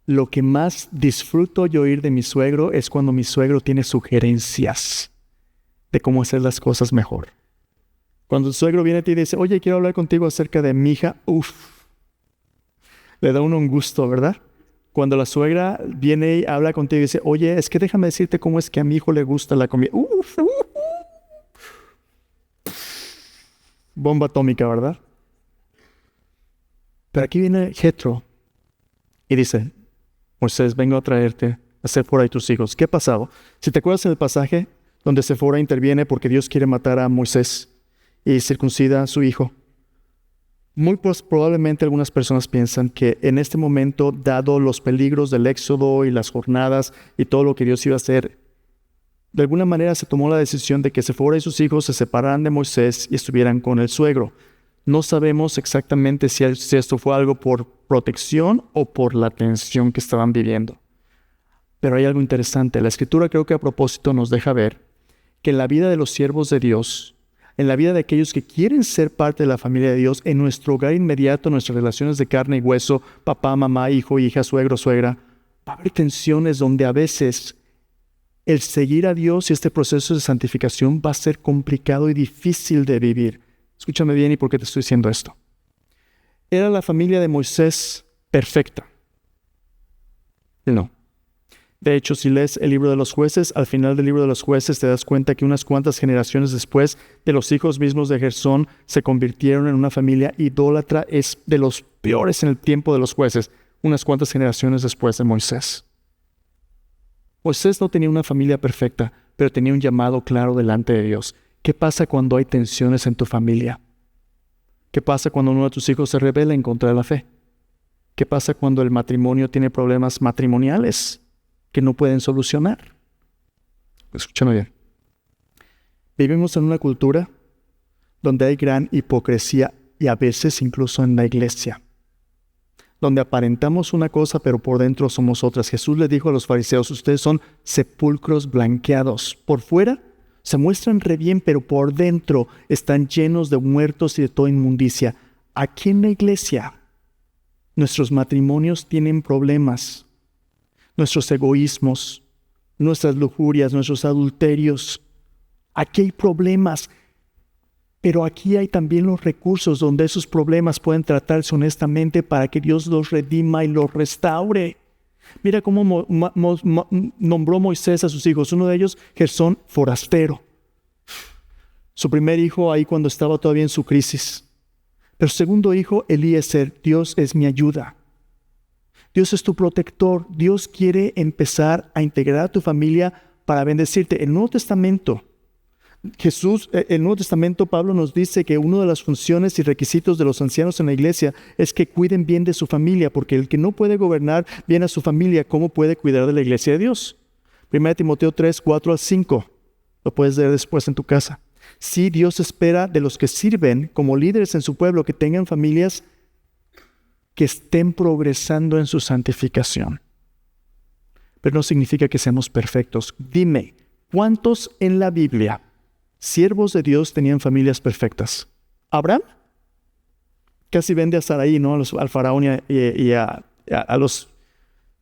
S1: lo que más disfruto yo oír de mi suegro es cuando mi suegro tiene sugerencias de cómo hacer las cosas mejor. Cuando el suegro viene a ti y dice, oye, quiero hablar contigo acerca de mi hija, le da uno un gusto, ¿verdad? Cuando la suegra viene y habla contigo y dice, oye, es que déjame decirte cómo es que a mi hijo le gusta la comida. Bomba atómica, ¿verdad? Pero aquí viene Jetro y dice, Moisés, vengo a traerte a Séfora y tus hijos. ¿Qué ha pasado? Si te acuerdas en el pasaje donde Séfora interviene porque Dios quiere matar a Moisés y circuncida a su hijo. Muy probablemente algunas personas piensan que en este momento, dado los peligros del éxodo y las jornadas y todo lo que Dios iba a hacer, de alguna manera se tomó la decisión de que Séfora y sus hijos se separaran de Moisés y estuvieran con el suegro. No sabemos exactamente si esto fue algo por protección o por la tensión que estaban viviendo. Pero hay algo interesante. La Escritura creo que a propósito nos deja ver que en la vida de los siervos de Dios, en la vida de aquellos que quieren ser parte de la familia de Dios, en nuestro hogar inmediato, nuestras relaciones de carne y hueso, papá, mamá, hijo, hija, suegro, suegra, va a haber tensiones donde a veces el seguir a Dios y este proceso de santificación va a ser complicado y difícil de vivir. Escúchame bien y por qué te estoy diciendo esto. ¿Era la familia de Moisés perfecta? No. De hecho, si lees el libro de los jueces, al final del libro de los jueces te das cuenta que unas cuantas generaciones después de los hijos mismos de Gersón se convirtieron en una familia idólatra, es de los peores en el tiempo de los jueces, unas cuantas generaciones después de Moisés. Moisés no tenía una familia perfecta, pero tenía un llamado claro delante de Dios. ¿Qué pasa cuando hay tensiones en tu familia? ¿Qué pasa cuando uno de tus hijos se rebela en contra de la fe? ¿Qué pasa cuando el matrimonio tiene problemas matrimoniales que no pueden solucionar? Escúchame bien. Vivimos en una cultura donde hay gran hipocresía y a veces incluso en la iglesia, donde aparentamos una cosa pero por dentro somos otras. Jesús le dijo a los fariseos, ustedes son sepulcros blanqueados. Por fuera se muestran re bien, pero por dentro están llenos de muertos y de toda inmundicia. Aquí en la iglesia, nuestros matrimonios tienen problemas. Nuestros egoísmos, nuestras lujurias, nuestros adulterios. Aquí hay problemas, pero aquí hay también los recursos donde esos problemas pueden tratarse honestamente para que Dios los redima y los restaure. Mira cómo nombró Moisés a sus hijos. Uno de ellos, Gersón, forastero. Su primer hijo ahí cuando estaba todavía en su crisis. Pero su segundo hijo, Eliezer, Dios es mi ayuda. Dios es tu protector. Dios quiere empezar a integrar a tu familia para bendecirte. El Nuevo Testamento, el Nuevo Testamento, Pablo nos dice que una de las funciones y requisitos de los ancianos en la iglesia es que cuiden bien de su familia, porque el que no puede gobernar bien a su familia, ¿cómo puede cuidar de la iglesia de Dios? 1 Timoteo 3, 4 al 5. Lo puedes leer después en tu casa. Sí, Dios espera de los que sirven como líderes en su pueblo que tengan familias que estén progresando en su santificación. Pero no significa que seamos perfectos. Dime, ¿cuántos en la Biblia, siervos de Dios, tenían familias perfectas? ¿Abraham? Casi vende a Sarai, ¿no? Al faraón a los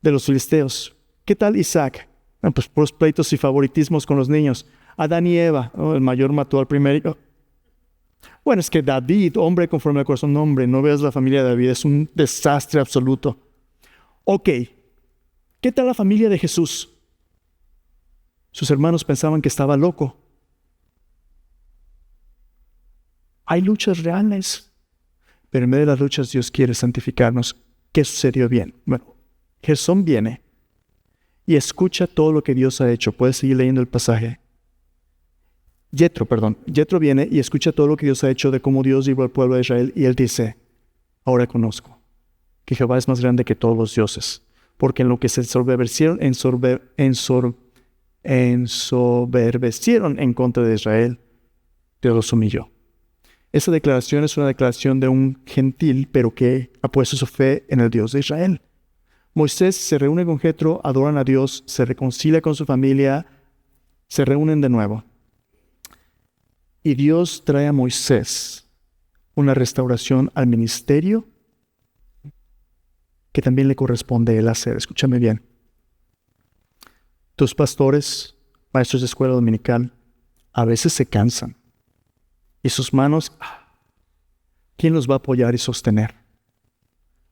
S1: de los filisteos. ¿Qué tal Isaac? Bueno, pues puros pleitos y favoritismos con los niños. Adán y Eva, ¿no? El mayor mató al primero. Bueno, es que David, hombre conforme al corazón, no, hombre, no veas la familia de David, es un desastre absoluto. Ok, ¿qué tal la familia de Jesús? Sus hermanos pensaban que estaba loco. Hay luchas reales, pero en medio de las luchas Dios quiere santificarnos. ¿Qué sucedió bien? Bueno, Jesús viene y escucha todo lo que Dios ha hecho. Puedes seguir leyendo el pasaje. Jethro viene y escucha todo lo que Dios ha hecho, de cómo Dios libró al pueblo de Israel, y él dice: ahora conozco que Jehová es más grande que todos los dioses, porque en lo que se ensoberbecieron en contra de Israel, Dios los humilló. Esa declaración es una declaración de un gentil, pero que ha puesto su fe en el Dios de Israel. Moisés se reúne con Jethro, adoran a Dios, se reconcilia con su familia, se reúnen de nuevo. Y Dios trae a Moisés una restauración al ministerio que también le corresponde a él hacer. Escúchame bien. Tus pastores, maestros de escuela dominical, a veces se cansan. Y sus manos, ¿quién los va a apoyar y sostener?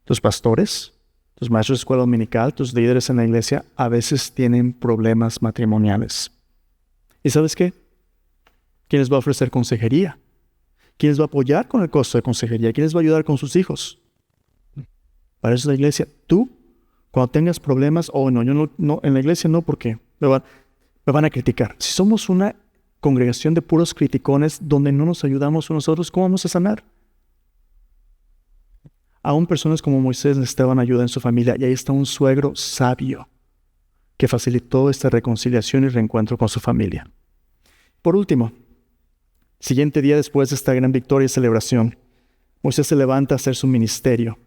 S1: Tus pastores, tus maestros de escuela dominical, tus líderes en la iglesia, a veces tienen problemas matrimoniales. ¿Y sabes qué? ¿Quién les va a ofrecer consejería? ¿Quién les va a apoyar con el costo de consejería? ¿Quién les va a ayudar con sus hijos? Para eso es la iglesia. Tú, cuando tengas problemas, no, yo no, en la iglesia no, porque me van a criticar. Si somos una congregación de puros criticones donde no nos ayudamos unos a otros, ¿cómo vamos a sanar? Aún personas como Moisés necesitaban ayuda en su familia, y ahí está un suegro sabio que facilitó esta reconciliación y reencuentro con su familia. Por último, siguiente día después de esta gran victoria y celebración, Moisés se levanta a hacer su ministerio.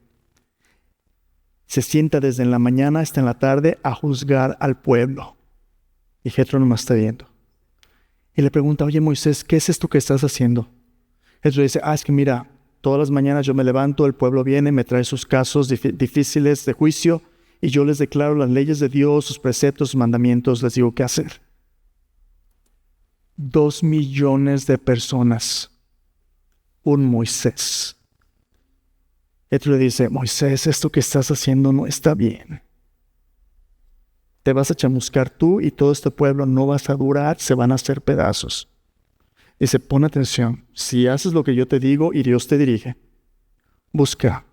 S1: Se sienta desde en la mañana hasta en la tarde a juzgar al pueblo. Y Jethro nomás está viendo. Y le pregunta: oye Moisés, ¿qué es esto que estás haciendo? Jethro dice: es que mira, todas las mañanas yo me levanto, el pueblo viene, me trae sus casos difíciles de juicio, y yo les declaro las leyes de Dios, sus preceptos, sus mandamientos, les digo qué hacer. 2 millones de personas. Un Moisés. Jethro le dice: Moisés, esto que estás haciendo no está bien. Te vas a chamuscar tú y todo este pueblo no vas a durar, se van a hacer pedazos. Dice: pon atención, si haces lo que yo te digo y Dios te dirige, busca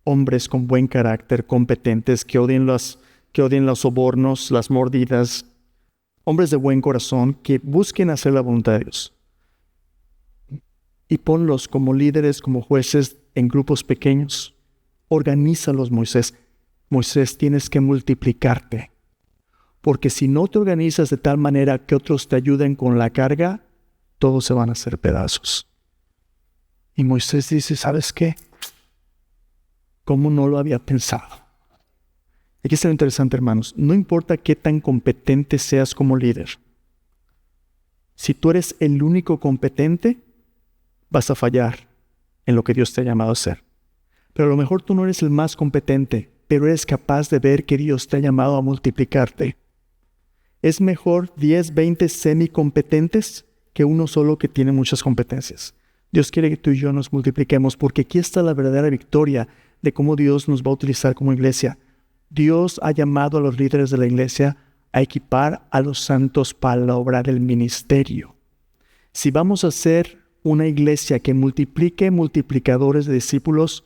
S1: hombres con buen carácter, competentes, que odien los sobornos, las mordidas, hombres de buen corazón que busquen hacer la voluntad de Dios. Y ponlos como líderes, como jueces en grupos pequeños. Organízalos, Moisés. Moisés, tienes que multiplicarte. Porque si no te organizas de tal manera que otros te ayuden con la carga, todos se van a hacer pedazos. Y Moisés dice: ¿sabes qué? ¿Cómo no lo había pensado? Aquí está lo interesante, hermanos. No importa qué tan competente seas como líder. Si tú eres el único competente, vas a fallar en lo que Dios te ha llamado a hacer. Pero a lo mejor tú no eres el más competente, pero eres capaz de ver que Dios te ha llamado a multiplicarte. Es mejor 10, 20 semicompetentes que uno solo que tiene muchas competencias. Dios quiere que tú y yo nos multipliquemos, porque aquí está la verdadera victoria de cómo Dios nos va a utilizar como iglesia. Dios ha llamado a los líderes de la iglesia a equipar a los santos para la obra del ministerio. Si vamos a ser una iglesia que multiplique multiplicadores de discípulos,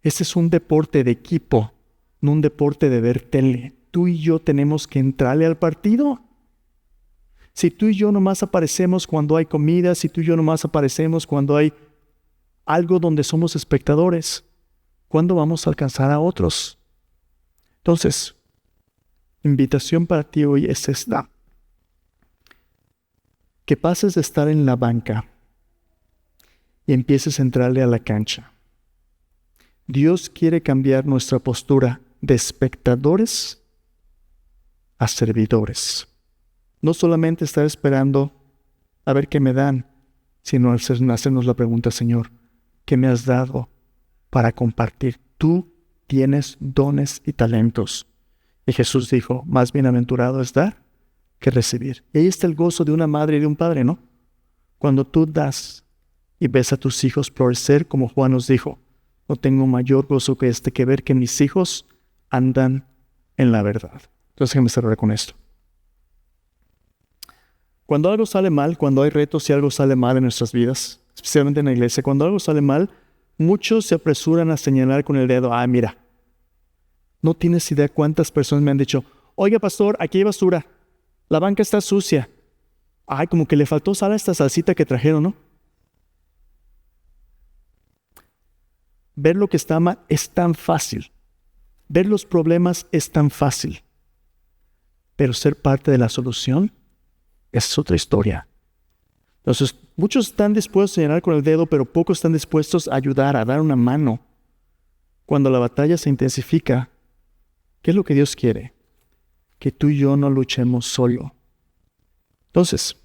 S1: este es un deporte de equipo, no un deporte de ver tele. Tú y yo tenemos que entrarle al partido. Si tú y yo nomás aparecemos cuando hay comida, si tú y yo nomás aparecemos cuando hay algo donde somos espectadores, ¿cuándo vamos a alcanzar a otros? Entonces, invitación para ti hoy es esta: que pases de estar en la banca y empieces a entrarle a la cancha. Dios quiere cambiar nuestra postura de espectadores a servidores. No solamente estar esperando a ver qué me dan, sino hacernos la pregunta: Señor, ¿qué me has dado para compartir. Tú tienes dones y talentos. Y Jesús dijo, más bienaventurado es dar que recibir. Y ahí está el gozo de una madre y de un padre, ¿no? Cuando tú das y ves a tus hijos florecer, como Juan nos dijo, no tengo mayor gozo que este, que ver que mis hijos andan en la verdad. Entonces déjame cerrar con esto. Cuando algo sale mal, cuando hay retos y algo sale mal en nuestras vidas, especialmente en la iglesia, cuando algo sale mal, muchos se apresuran a señalar con el dedo, mira, no tienes idea cuántas personas me han dicho, oiga pastor, aquí hay basura, la banca está sucia. Como que le faltó sal a esta salsita que trajeron, ¿no? Ver lo que está mal es tan fácil. Ver los problemas es tan fácil. Pero ser parte de la solución es otra historia. Entonces, muchos están dispuestos a señalar con el dedo, pero pocos están dispuestos a ayudar, a dar una mano. Cuando la batalla se intensifica, ¿qué es lo que Dios quiere? Que tú y yo no luchemos solo. Entonces,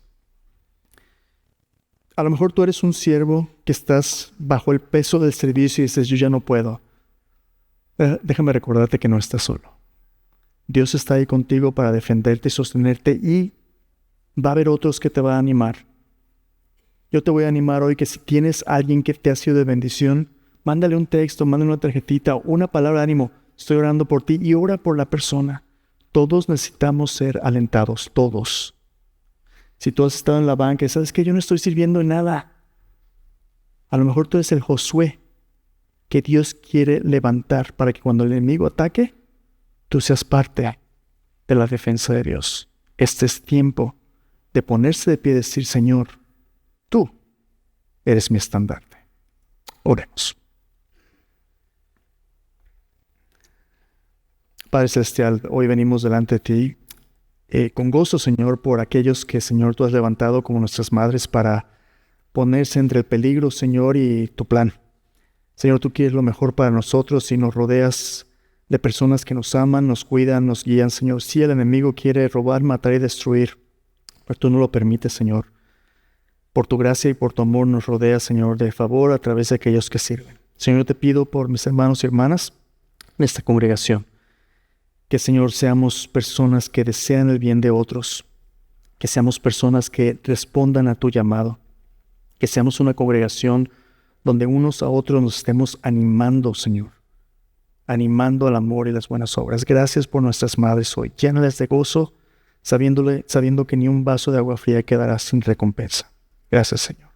S1: a lo mejor tú eres un siervo que estás bajo el peso del servicio y dices, yo ya no puedo. Déjame recordarte que no estás solo. Dios está ahí contigo para defenderte y sostenerte, y va a haber otros que te van a animar. Yo te voy a animar hoy que si tienes a alguien que te ha sido de bendición, mándale un texto, mándale una tarjetita, una palabra de ánimo. Estoy orando por ti, y ora por la persona. Todos necesitamos ser alentados, todos. Si tú has estado en la banca y sabes que yo no estoy sirviendo en nada, a lo mejor tú eres el Josué que Dios quiere levantar para que cuando el enemigo ataque, tú seas parte de la defensa de Dios. Este es tiempo de ponerse de pie y decir, Señor, tú eres mi estandarte. Oremos. Padre Celestial, hoy venimos delante de ti con gozo, Señor, por aquellos que, Señor, tú has levantado como nuestras madres para ponerse entre el peligro, Señor, y tu plan. Señor, tú quieres lo mejor para nosotros y nos rodeas de personas que nos aman, nos cuidan, nos guían, Señor. Sí, el enemigo quiere robar, matar y destruir, pero tú no lo permites, Señor. Por tu gracia y por tu amor nos rodeas, Señor, de favor a través de aquellos que sirven. Señor, yo te pido por mis hermanos y hermanas en esta congregación, que, Señor, seamos personas que desean el bien de otros, que seamos personas que respondan a tu llamado, que seamos una congregación donde unos a otros nos estemos animando, Señor, animando al amor y las buenas obras. Gracias por nuestras madres hoy. Llénales de gozo, sabiendo que ni un vaso de agua fría quedará sin recompensa. Gracias, Señor.